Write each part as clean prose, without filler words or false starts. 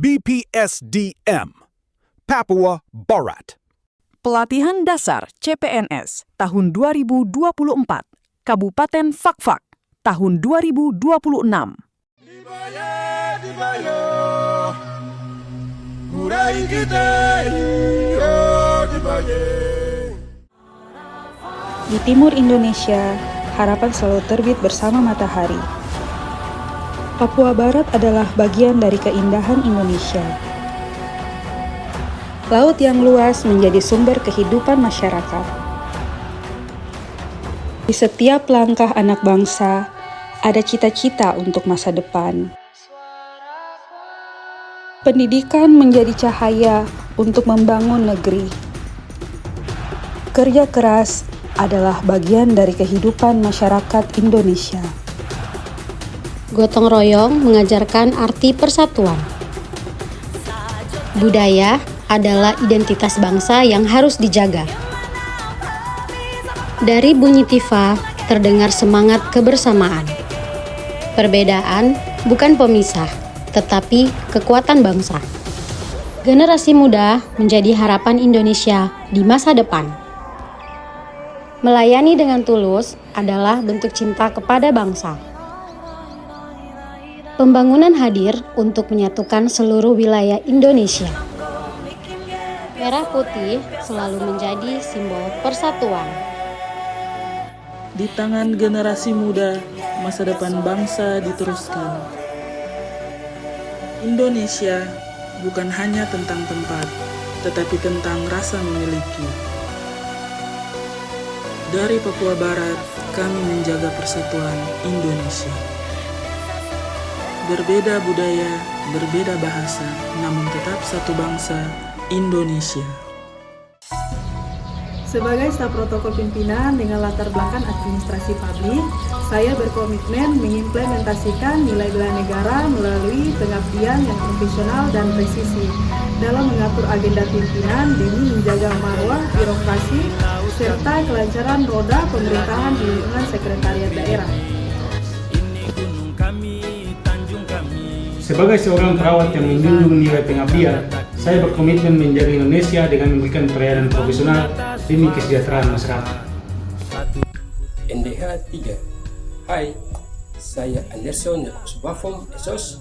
BPSDM, Papua Barat. Pelatihan Dasar CPNS tahun 2024, Kabupaten Fakfak tahun 2026. Di timur Indonesia, harapan selalu terbit bersama matahari. Papua Barat adalah bagian dari keindahan Indonesia. Laut yang luas menjadi sumber kehidupan masyarakat. Di setiap langkah anak bangsa, ada cita-cita untuk masa depan. Pendidikan menjadi cahaya untuk membangun negeri. Kerja keras adalah bagian dari kehidupan masyarakat Indonesia. Gotong royong mengajarkan arti persatuan. Budaya adalah identitas bangsa yang harus dijaga. Dari bunyi tifa terdengar semangat kebersamaan. Perbedaan bukan pemisah, tetapi kekuatan bangsa. Generasi muda menjadi harapan Indonesia di masa depan. Melayani dengan tulus adalah bentuk cinta kepada bangsa. Pembangunan hadir untuk menyatukan seluruh wilayah Indonesia. Merah putih selalu menjadi simbol persatuan. Di tangan generasi muda, masa depan bangsa diteruskan. Indonesia bukan hanya tentang tempat, tetapi tentang rasa memiliki. Dari Papua Barat, kami menjaga persatuan Indonesia. Berbeda budaya, berbeda bahasa, namun tetap satu bangsa, Indonesia. Sebagai staf protokol pimpinan dengan latar belakang administrasi publik, saya berkomitmen mengimplementasikan nilai bela negara melalui pengabdian yang profesional dan presisi dalam mengatur agenda pimpinan demi menjaga marwah birokrasi serta kelancaran roda pemerintahan di lingkungan sekretariat daerah. Sebagai seorang perawat yang menjunjung nilai pengabdian, saya berkomitmen menjaga Indonesia dengan memberikan pelayanan profesional demi kesejahteraan masyarakat. NDH 3. Hai, saya Anderson Yakobus Bafom, SOS.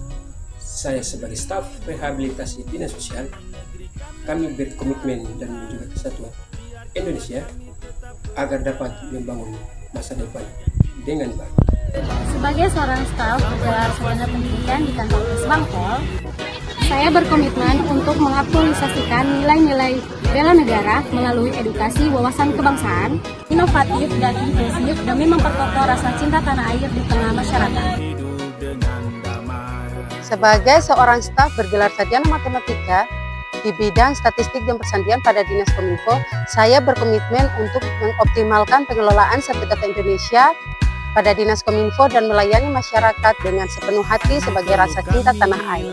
Saya sebagai staf rehabilitasi dinas sosial. Kami berkomitmen dan menjaga kesatuan Indonesia agar dapat membangun masa depan dengan baik. Sebagai seorang staf bergelar sarjana pendidikan di kantor Kesbangpol, saya berkomitmen untuk mengaktualisasikan nilai-nilai bela negara melalui edukasi wawasan kebangsaan, inovatif dan inklusif demi memperkokoh rasa cinta tanah air di tengah masyarakat. Sebagai seorang staf bergelar sarjana matematika di bidang statistik dan persandian pada Dinas Kominfo, saya berkomitmen untuk mengoptimalkan pengelolaan Sertifikat Indonesia pada Dinas Kominfo dan melayani masyarakat dengan sepenuh hati sebagai rasa cinta tanah air.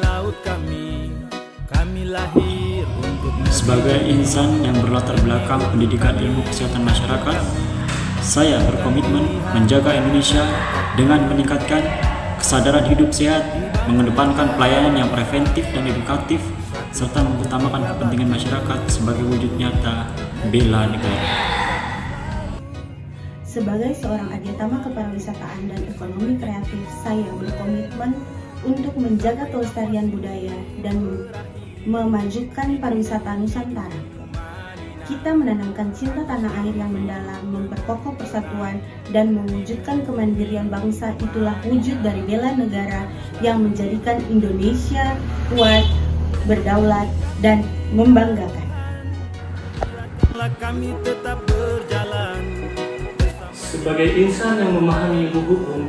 Sebagai insan yang berlatar belakang pendidikan ilmu kesehatan masyarakat, saya berkomitmen menjaga Indonesia dengan meningkatkan kesadaran hidup sehat, mengedepankan pelayanan yang preventif dan edukatif, serta mengutamakan kepentingan masyarakat sebagai wujud nyata bela negara. Sebagai seorang adiatama kepariwisataan dan ekonomi kreatif, saya berkomitmen untuk menjaga kelestarian budaya dan memajukan pariwisata Nusantara. Kita menanamkan cinta tanah air yang mendalam, memperkokoh persatuan, dan mewujudkan kemandirian bangsa. Itulah wujud dari bela negara yang menjadikan Indonesia kuat, berdaulat, dan membanggakan. Kami tetap berjalan. Sebagai insan yang memahami ilmu hukum,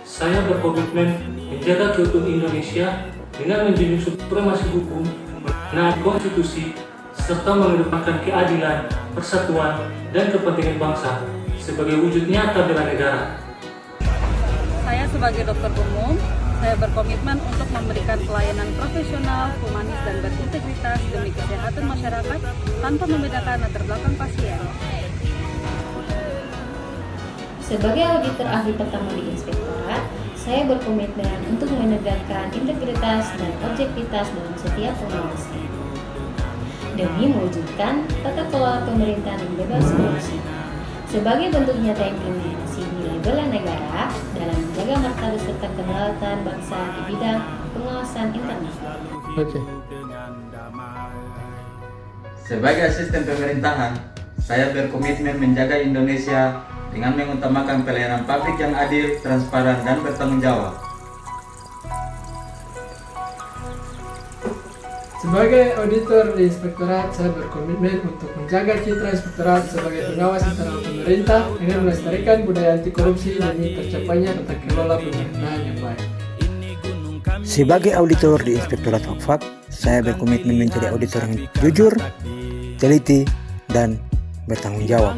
saya berkomitmen menjaga keutuhan Indonesia dengan menjunjung supremasi hukum, menaati konstitusi, serta mengedepankan keadilan, persatuan, dan kepentingan bangsa sebagai wujud nyata bela negara. Saya sebagai dokter umum, saya berkomitmen untuk memberikan pelayanan profesional, humanis, dan berintegritas demi kesehatan masyarakat tanpa membedakan latar belakang pasien. Sebagai auditor ahli pertama di Inspektorat, saya berkomitmen untuk menegakkan integritas dan objektivitas dalam setiap pengawasan demi mewujudkan tata kelola pemerintahan yang bebas korupsi. Sebagai bentuk nyata implementasi nilai bela negara dalam menjaga martabat serta kedaulatan bangsa di bidang pengawasan internal. Sebagai asisten pemerintahan, saya berkomitmen menjaga Indonesia dengan mengutamakan pelayanan publik yang adil, transparan, dan bertanggung jawab. Sebagai auditor di Inspektorat, saya berkomitmen untuk menjaga citra Inspektorat sebagai pengawas internal pemerintah dengan melestarikan budaya anti korupsi demi tercapainya tata kelola pemerintahan yang baik. Sebagai auditor di Inspektorat Fakfak, saya berkomitmen menjadi auditor yang jujur, teliti, dan bertanggung jawab.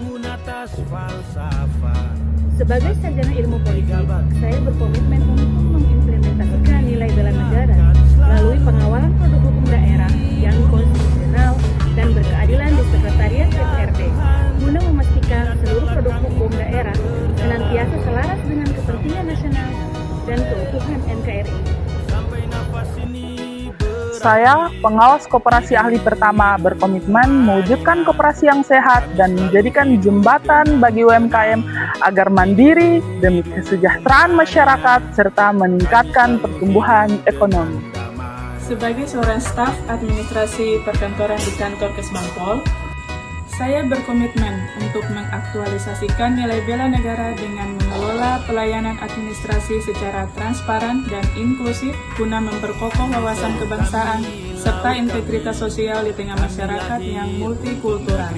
Sebagai sarjana ilmu politik, saya berkomitmen untuk mengimplementasikan nilai bela negara melalui pengawalan produk hukum daerah yang konstitusional dan berkeadilan di Sekretariat DPRD, guna memastikan seluruh produk hukum daerah senantiasa selaras dengan kepentingan nasional dan keutuhan NKRI. Saya, pengawas koperasi ahli pertama, berkomitmen mewujudkan koperasi yang sehat dan menjadikan jembatan bagi UMKM agar mandiri demi kesejahteraan masyarakat serta meningkatkan pertumbuhan ekonomi. Sebagai seorang staf administrasi perkantoran di kantor Kesbangpol, saya berkomitmen untuk mengaktualisasikan nilai bela negara dengan mengelola pelayanan administrasi secara transparan dan inklusif guna memperkokoh wawasan kebangsaan serta integritas sosial di tengah masyarakat yang multikultural.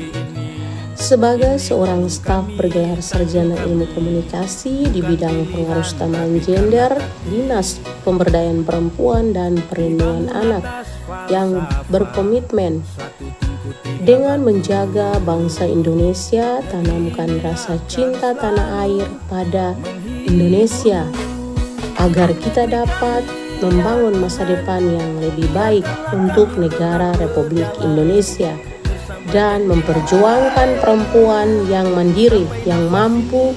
Sebagai seorang staf bergelar sarjana ilmu komunikasi di bidang pengarustamaan gender, Dinas Pemberdayaan Perempuan dan Perlindungan Anak yang berkomitmen dengan menjaga bangsa Indonesia, tanamkan rasa cinta tanah air pada Indonesia agar kita dapat membangun masa depan yang lebih baik untuk negara Republik Indonesia dan memperjuangkan perempuan yang mandiri, yang mampu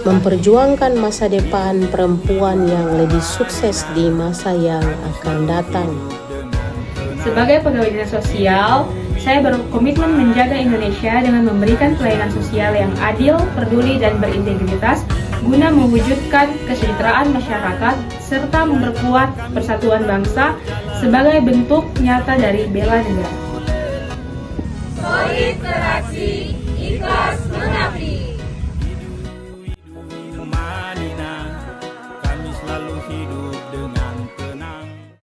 memperjuangkan masa depan perempuan yang lebih sukses di masa yang akan datang. Sebagai pegawai dinas sosial, saya berkomitmen menjaga Indonesia dengan memberikan pelayanan sosial yang adil, peduli, dan berintegritas guna mewujudkan kesejahteraan masyarakat serta memperkuat persatuan bangsa sebagai bentuk nyata dari bela negara. Solid beraksi, ikhlas mengabdi. Kami selalu hidup